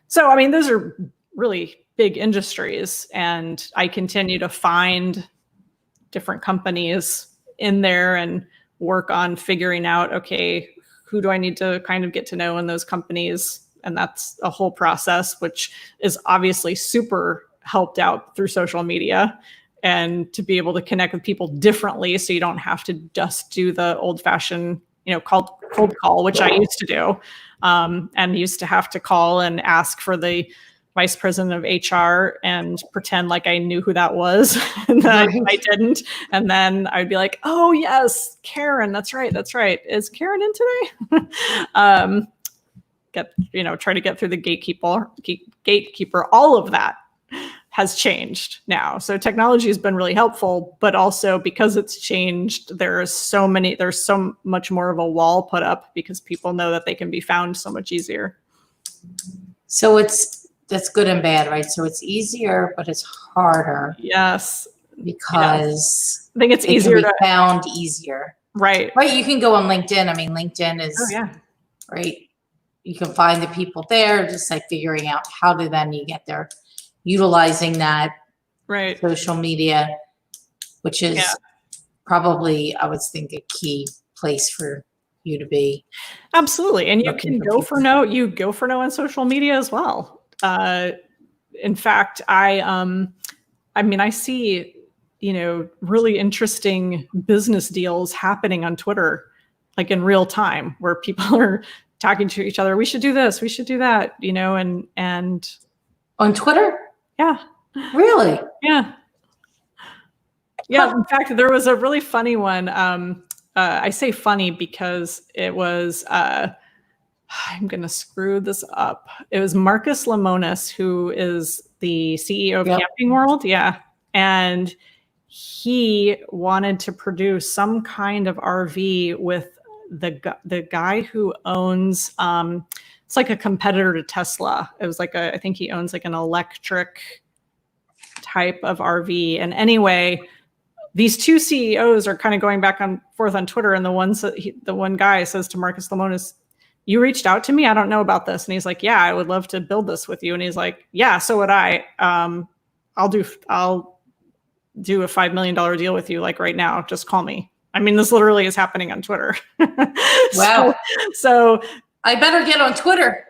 So, I mean, those are really big industries, and I continue to find different companies in there and work on figuring out, okay, who do I need to kind of get to know in those companies? And that's a whole process, which is obviously super helped out through social media, and to be able to connect with people differently. So you don't have to just do the old fashioned, cold call, which I used to do. And used to have to call and ask for the vice president of HR and pretend like I knew who that was. And then I didn't. And then I'd be like, oh yes, Karen, that's right. Is Karen in today? Try to get through the gatekeeper. All of that has changed now. So technology has been really helpful, but also because it's changed, there's so much more of a wall put up because people know that they can be found so much easier. So that's good and bad, right? So it's easier, but it's harder. Yes. Because I think it's easier to be found easier. Right. Right. You can go on LinkedIn. I mean, LinkedIn is right. You can find the people there, just like figuring out how to then you get there, utilizing that social media, which is probably, I would think, a key place for you to be. Absolutely. And you can go for no on social media as well. In fact, I see really interesting business deals happening on Twitter, like in real time, where people are talking to each other. We should do this. We should do that. And on Twitter. Yeah. Really? Yeah. Yeah. In fact, there was a really funny one. I say funny because it was, I'm going to screw this up. It was Marcus Lemonis, who is the CEO of Camping World. Yeah. And he wanted to produce some kind of RV with the guy who owns, it's like a competitor to Tesla. It was like I think he owns like an electric type of RV. And anyway, these two CEOs are kind of going back and forth on Twitter. And the one guy says to Marcus Lemonis, "You reached out to me? I don't know about this." And he's like, "Yeah, I would love to build this with you." And he's like, "Yeah, so would I. I'll do a $5 million deal with you, like right now. Just call me." I mean, this literally is happening on Twitter. Wow. So I better get on Twitter.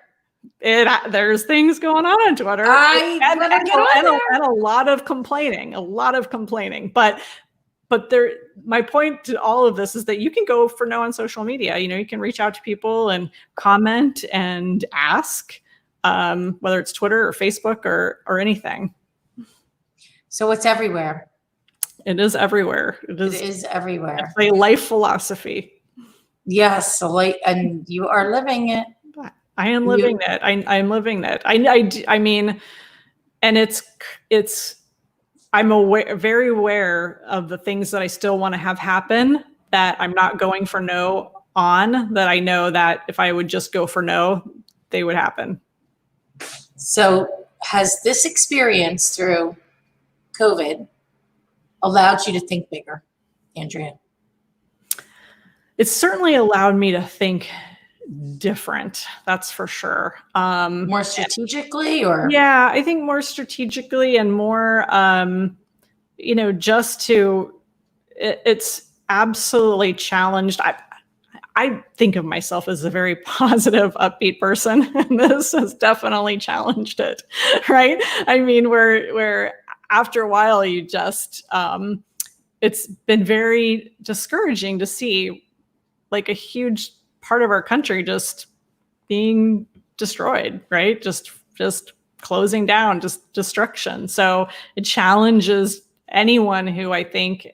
There's things going on Twitter. And a lot of complaining. But my point to all of this is that you can go for no on social media. You can reach out to people and comment and ask, whether it's Twitter or Facebook or anything. So it's everywhere. It is everywhere. It is everywhere. It's a life philosophy. Yes, and you are living it. I am living it. I'm living it. I mean, and I'm very aware of the things that I still want to have happen that I'm not going for no on, that I know that if I would just go for no, they would happen. So has this experience through COVID allowed you to think bigger, Andrea? It's certainly allowed me to think different. That's for sure. More strategically, or? Yeah, I think more strategically and more, it's absolutely challenged. I think of myself as a very positive, upbeat person, and this has definitely challenged it, right? I mean, where after a while, you just, it's been very discouraging to see like a huge part of our country just being destroyed, right? Just closing down, just destruction. So it challenges anyone who, I think,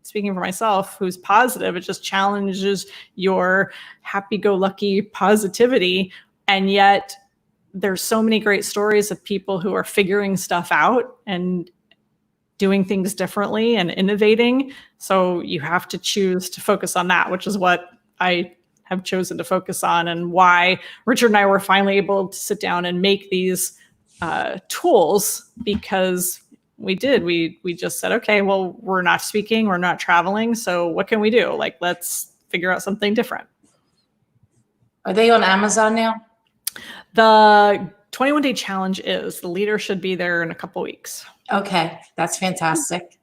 speaking for myself, who's positive. It just challenges your happy-go-lucky positivity. And yet there's so many great stories of people who are figuring stuff out and doing things differently and innovating. So you have to choose to focus on that, which is what I have chosen to focus on, and why Richard and I were finally able to sit down and make these tools, because we just said, okay, well, we're not speaking, we're not traveling, so what can we do? Like, let's figure out something different. Are they on Amazon now? The 21-day challenge is. The leader should be there in a couple weeks. Okay, that's fantastic.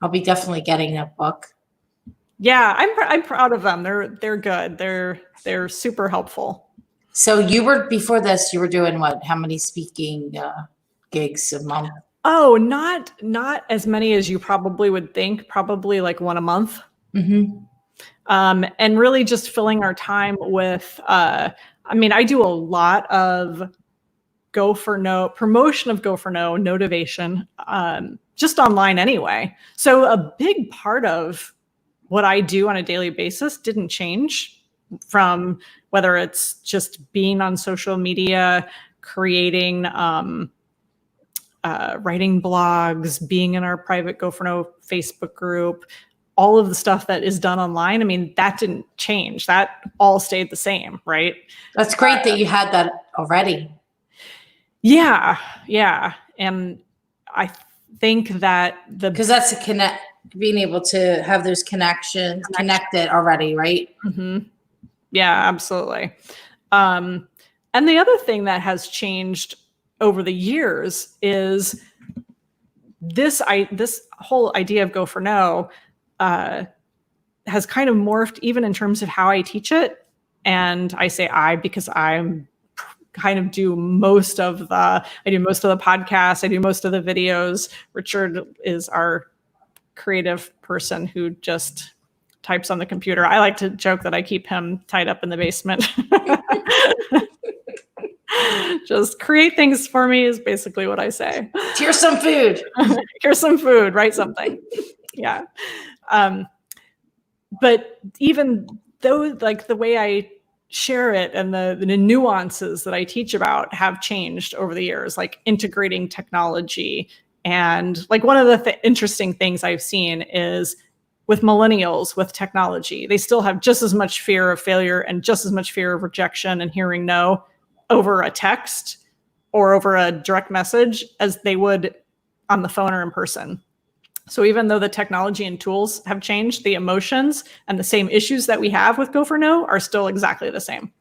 I'll be definitely getting that book. Yeah, I'm proud of them. They're good. They're super helpful. So before this, you were doing what? How many speaking gigs a month? Oh, not as many as you probably would think. Probably like one a month. Mm-hmm. And really just filling our time with. I mean, I do a lot of Go for No, promotion of Go for No, Notivation, just online anyway. So a big part of what I do on a daily basis didn't change, from whether it's just being on social media, creating, writing blogs, being in our private Go for No Facebook group, all of the stuff that is done online. I mean, that didn't change. That all stayed the same, right? That's great that you had that already. Yeah. And I think that because that's being able to have those connected already, right? Mm-hmm. Yeah, absolutely. And the other thing that has changed over the years is this whole idea of Go for No has kind of morphed, even in terms of how I teach it. And I say I because I'm kind of do most of the podcasts. I do most of the videos. Richard is our creative person who just types on the computer. I like to joke that I keep him tied up in the basement. Just create things for me is basically what I say. Here's some food. Here's some food. Write something. Yeah. But even though, like, the way I share it and the nuances that I teach about have changed over the years, like integrating technology. And like one of the interesting things I've seen is with millennials with technology, they still have just as much fear of failure and just as much fear of rejection and hearing no over a text or over a direct message as they would on the phone or in person. So even though the technology and tools have changed, the emotions and the same issues that we have with Go for No are still exactly the same.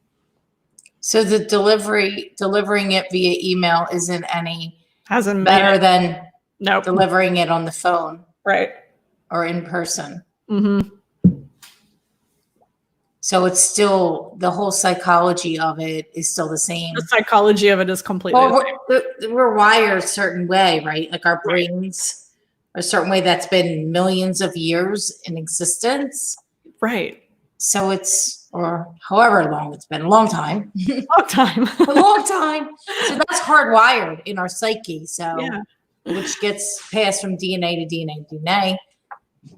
So the delivering it via email isn't any Hasn't better than nope. delivering it on the phone, right, or in person. Mm-hmm. So it's still, the whole psychology of it is still the same. The psychology of it is completely the same. We're wired a certain way, right? Like our brains are a certain way that's been millions of years in existence. Right. So it's, or however long it's been, a long time. Long time. A long time. So that's hardwired in our psyche. So, yeah. Which gets passed from DNA to DNA to DNA.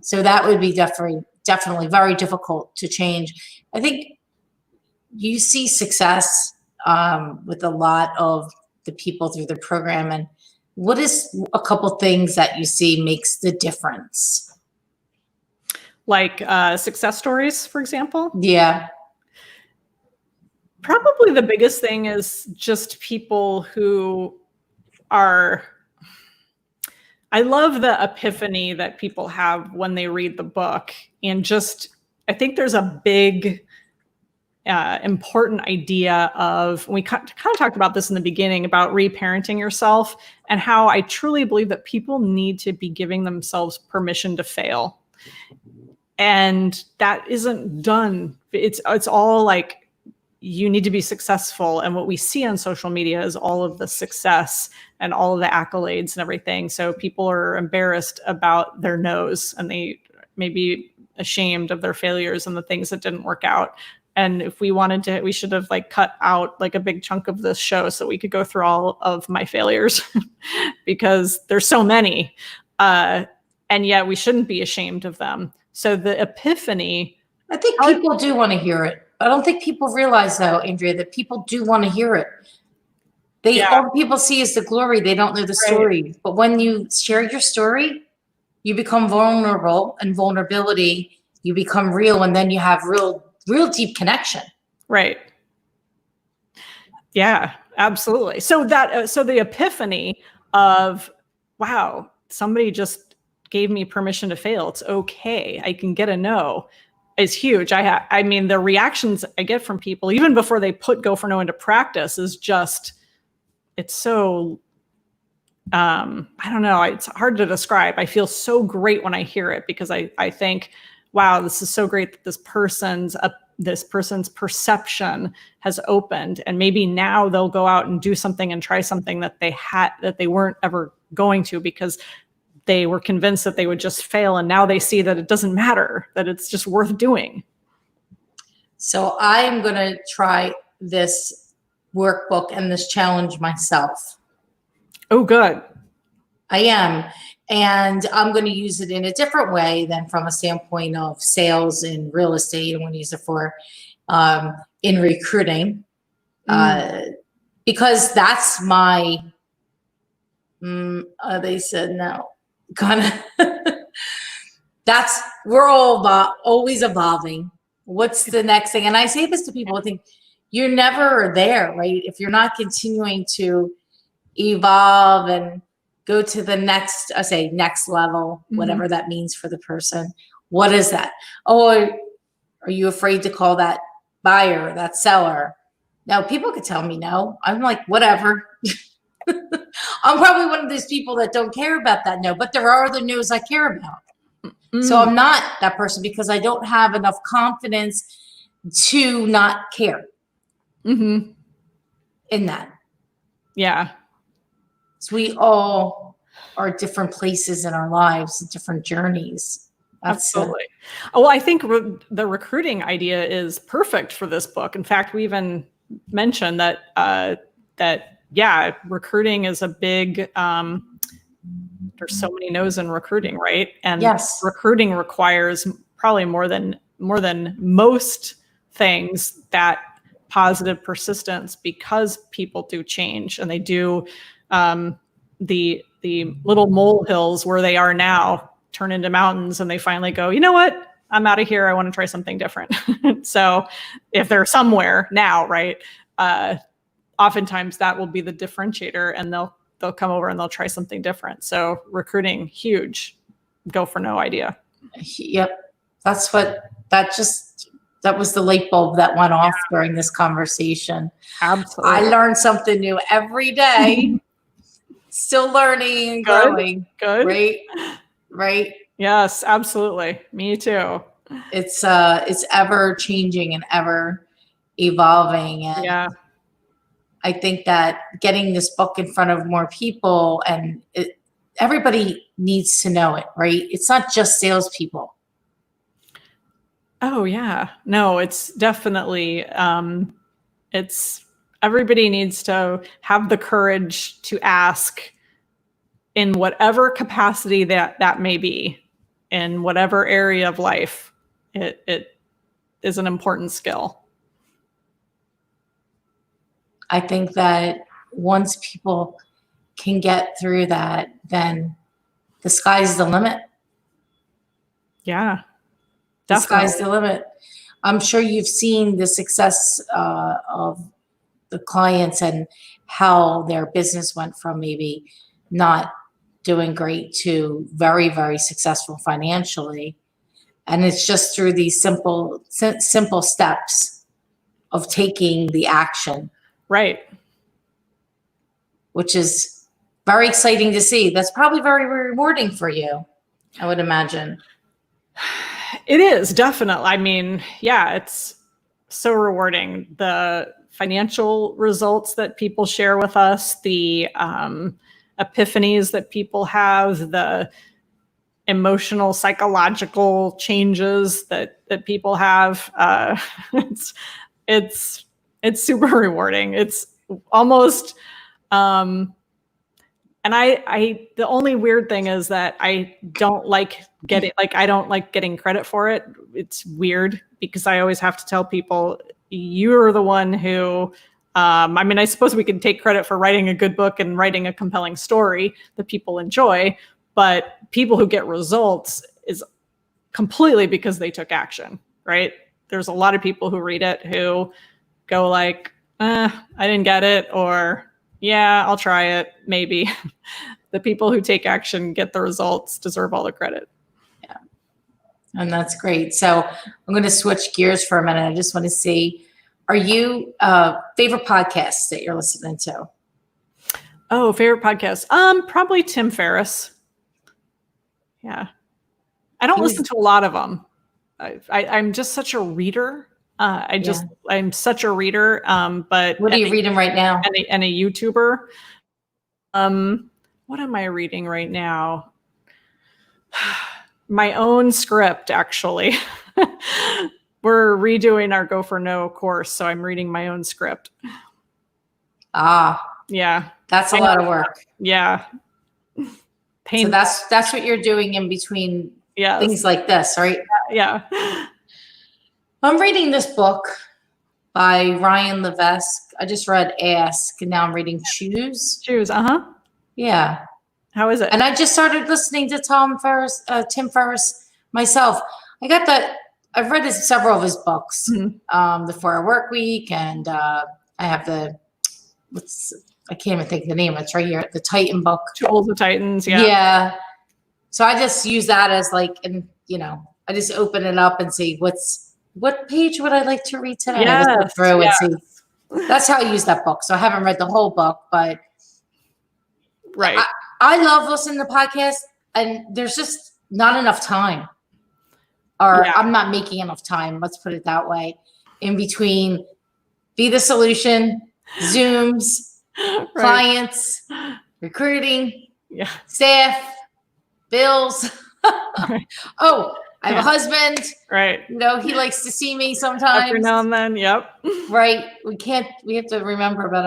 So that would be definitely very difficult to change. I think you see success with a lot of the people through the program. And what is a couple things that you see makes the difference? Like success stories, for example? Yeah. Probably the biggest thing is just people who are, I love the epiphany that people have when they read the book. And just, I think there's a big, important idea of, we kind of talked about this in the beginning about reparenting yourself, and how I truly believe that people need to be giving themselves permission to fail. And that isn't done. It's all like, you need to be successful. And what we see on social media is all of the success and all of the accolades and everything. So people are embarrassed about their no's, and they may be ashamed of their failures and the things that didn't work out. And if we wanted to, we should have like cut out like a big chunk of this show so we could go through all of my failures because there's so many. And yet we shouldn't be ashamed of them. So the epiphany. I think people do want to hear it. I don't think people realize, though, Andrea, that people do want to hear it. All people see is the glory. They don't know the story. Right. But when you share your story, you become vulnerable, and vulnerability, you become real, and then you have real deep connection. Right. Yeah, absolutely. So the epiphany of, wow, somebody just gave me permission to fail. It's okay. I can get a no. Is huge. I mean, the reactions I get from people, even before they put Go for No into practice, is just, it's so, I don't know. It's hard to describe. I feel so great when I hear it, because I think, wow, this is so great that this person's perception has opened, and maybe now they'll go out and do something and try something that they weren't ever going to, because they were convinced that they would just fail. And now they see that it doesn't matter, that it's just worth doing. So I am going to try this workbook and this challenge myself. Oh, good. I am. And I'm going to use it in a different way than from a standpoint of sales and real estate. I'm going to use it for in recruiting, because that's my, they said no. Kind of we're all always evolving. What's the next thing? And I say this to people, I think you're never there, right? If you're not continuing to evolve and go to the next, next level, whatever that means for the person. What is that? Oh, are you afraid to call that buyer, that seller? Now, people could tell me no. I'm like, whatever. I'm probably one of those people that don't care about that no, but there are other no's I care about. So I'm not that person, because I don't have enough confidence to not care. Mm-hmm. in that. Yeah. So we all are at different places in our lives, different journeys. Absolutely. Well, I think the recruiting idea is perfect for this book. In fact, we even mentioned that recruiting is a big. There's so many no's in recruiting, right? And yes, recruiting requires probably more than most things that positive persistence, because people do change and they do the little molehills where they are now turn into mountains, and they finally go, you know what? I'm out of here. I want to try something different. So if they're somewhere now, right? Oftentimes that will be the differentiator, and they'll come over and they'll try something different. So recruiting, huge. Go for no idea. Yep. That was the light bulb that went off during this conversation. Absolutely. I learned something new every day. Still learning and growing. Good. Right. Yes, absolutely. Me too. It's ever changing and ever evolving. And yeah. I think that getting this book in front of more people, and everybody needs to know it, right? It's not just salespeople. Oh yeah. No, it's definitely, it's everybody needs to have the courage to ask in whatever capacity that may be, in whatever area of life. It is an important skill. I think that once people can get through that, then the sky's the limit. Yeah. The Definitely. sky's the limit. I'm sure you've seen the success of the clients and how their business went from maybe not doing great to very, very successful financially. And it's just through these simple steps of taking the action. Right. Which is very exciting to see. That's probably very rewarding for you, I would imagine. It is, definitely. I mean, yeah, it's so rewarding. The financial results that people share with us, the epiphanies that people have, the emotional, psychological changes that people have. It's super rewarding. It's almost, and I the only weird thing is that I don't like getting credit for it. It's weird because I always have to tell people, you're the one who, I mean, I suppose we can take credit for writing a good book and writing a compelling story that people enjoy, but people who get results is completely because they took action, right? There's a lot of people who read it who go like, I didn't get it, or yeah, I'll try it, maybe. The people who take action, get the results, deserve all the credit. Yeah. And that's great. So I'm going to switch gears for a minute. I just want to see, are you favorite podcasts that you're listening to? Oh, favorite podcast? Probably Tim Ferriss. Yeah. I don't listen to a lot of them. I'm just such a reader. I'm such a reader. But what are you reading right now? And a YouTuber. What am I reading right now? My own script, actually. We're redoing our Go for No course, so I'm reading my own script. Yeah. That's a lot of work. Yeah. So that's what you're doing in between things like this, right? Yeah. I'm reading this book by Ryan Levesque. I just read Ask, and now I'm reading Choose. Yeah. How is it? And I just started listening to Tim Ferriss myself. I've read several of his books, The 4-Hour Work Week, and I have I can't even think of the name. It's right here, the Titan book. Tools of Titans, yeah. Yeah. So I just use that as I just open it up and see what page would I like to read today? Yes, I just go through and see. That's how I use that book. So I haven't read the whole book, but right. I love listening to podcasts, and there's just not enough time. Or I'm not making enough time, let's put it that way, in between Be the Solution Zooms, Right. clients, recruiting, Yeah. staff, bills. Right. Oh, I have Yeah. a husband. Right. You know, he likes to see me Every sometimes. now and then. Yep. Right. We have to remember about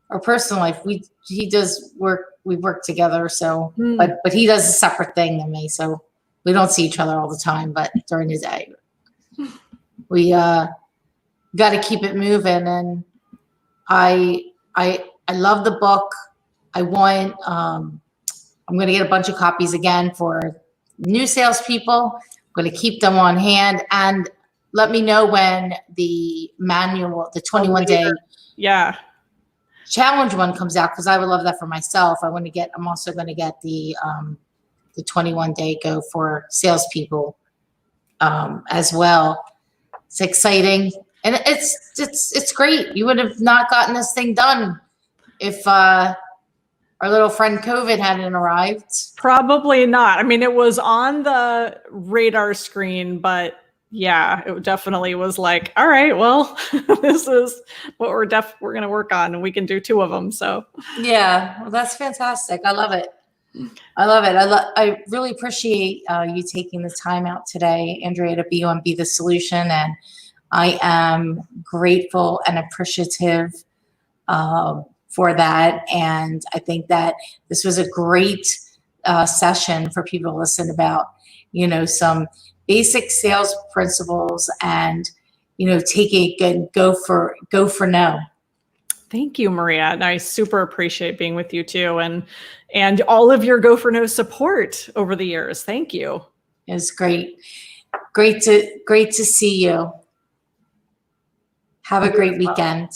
our personal life. He does work, we work together. So, but he does a separate thing than me. So we don't see each other all the time, but during the day, we, got to keep it moving. And I love the book. I want, I'm going to get a bunch of copies again for new salespeople. I'm going to keep them on hand, and let me know when the manual, the 21-day Yeah. challenge one comes out, because I would love that for myself. I'm also going to get the 21-day go for salespeople as well. It's exciting, and it's great. You would have not gotten this thing done if our little friend COVID hadn't arrived. Probably not. I mean, it was on the radar screen, but yeah, it definitely was like, all right, well, this is what we're going to work on, and we can do 2 of them. So Yeah, well, that's fantastic. I love it. I love it. I really appreciate you taking the time out today, Andrea, to be on Be the Solution, and I am grateful and appreciative for that. And I think that this was a great session for people to listen about, you know, some basic sales principles, and, you know, take it and go for no. thank you, Maria. And I super appreciate being with you too. And all of your Go for No support over the years. Thank you. It was great. Great to see you. Have a great weekend.